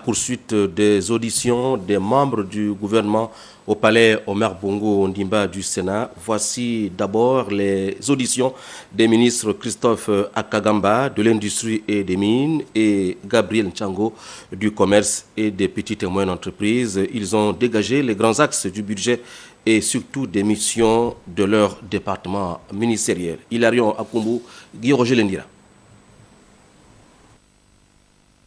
Poursuite des auditions des membres du gouvernement au palais Omer Bongo Ondimba du Sénat. Voici d'abord les auditions des ministres Christophe Akagamba de l'Industrie et des Mines et Gabriel Nchango du Commerce et des petites et moyennes entreprises. Ils ont dégagé les grands axes du budget et surtout des missions de leur département ministériel. Hilarion Akumbu, Guy Roger Lendira.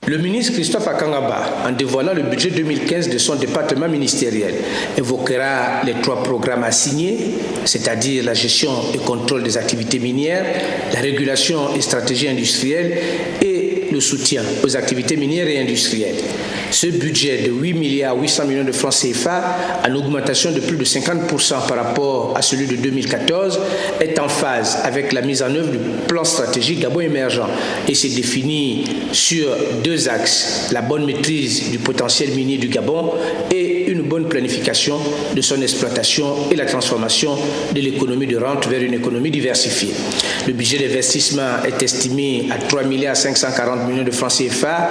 Le ministre Christophe Akagamba, en dévoilant le budget 2015 de son département ministériel, évoquera les 3 programmes assignés, c'est-à-dire la gestion et contrôle des activités minières, la régulation et stratégie industrielle et le soutien aux activités minières et industrielles. Ce budget de 8,8 milliards de francs CFA, en augmentation de plus de 50% par rapport à celui de 2014, est en phase avec la mise en œuvre du plan stratégique Gabon émergent et s'est défini sur 2 axes, la bonne maîtrise du potentiel minier du Gabon et une bonne planification de son exploitation et la transformation de l'économie de rente vers une économie diversifiée. Le budget d'investissement est estimé à 3,540 milliards de francs CFA,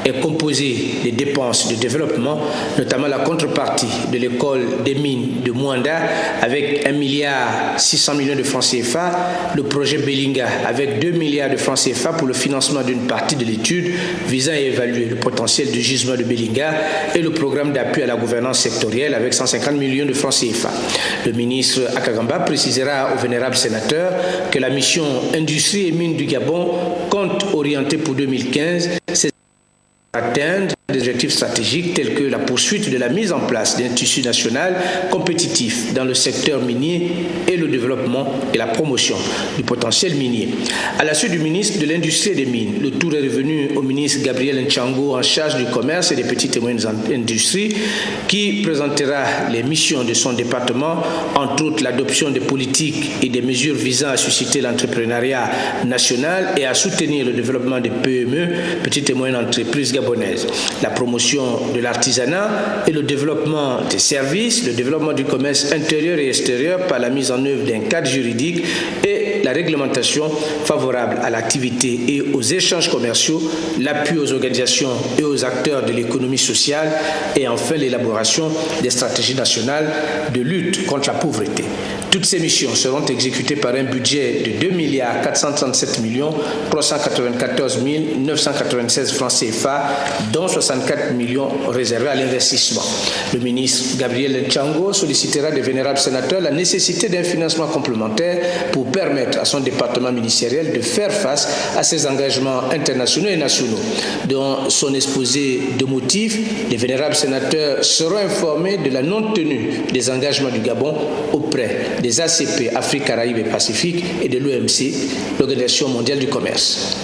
est composé des dépenses de développement, notamment la contrepartie de l'école des mines de Mwanda avec 1,6 milliard de francs CFA, le projet Belinga avec 2 milliards de francs CFA pour le financement d'une partie de l'étude visant à évaluer le potentiel du gisement de Belinga et le programme d'appui à la gouvernance sectorielle avec 150 millions de francs CFA. Le ministre Akagamba précisera au vénérable sénateur que la mission Industrie et Mines du Gabon compte orienter pour 2015 atteindre des objectifs stratégiques tels que la poursuite de la mise en place d'un tissu national compétitif dans le secteur minier et le développement et la promotion du potentiel minier. À la suite du ministre de l'Industrie et des Mines, le tour est revenu au ministre Gabriel Nchango en charge du commerce et des petites et moyennes industries qui présentera les missions de son département, entre autres l'adoption des politiques et des mesures visant à susciter l'entrepreneuriat national et à soutenir le développement des PME, petites et moyennes entreprises gabonaises. La promotion de l'artisanat et le développement des services, le développement du commerce intérieur et extérieur par la mise en œuvre d'un cadre juridique et la réglementation favorable à l'activité et aux échanges commerciaux, l'appui aux organisations et aux acteurs de l'économie sociale et enfin l'élaboration des stratégies nationales de lutte contre la pauvreté. Toutes ces missions seront exécutées par un budget de 2,437 394 996 francs CFA, dont 64 millions réservés à l'investissement. Le ministre Gabriel Nchango sollicitera des vénérables sénateurs la nécessité d'un financement complémentaire pour permettre à son département ministériel de faire face à ses engagements internationaux et nationaux. Dans son exposé de motifs, les vénérables sénateurs seront informés de la non-tenue des engagements du Gabon auprès des ACP, Afrique, Caraïbes et Pacifique, et de l'OMC, l'Organisation mondiale du commerce.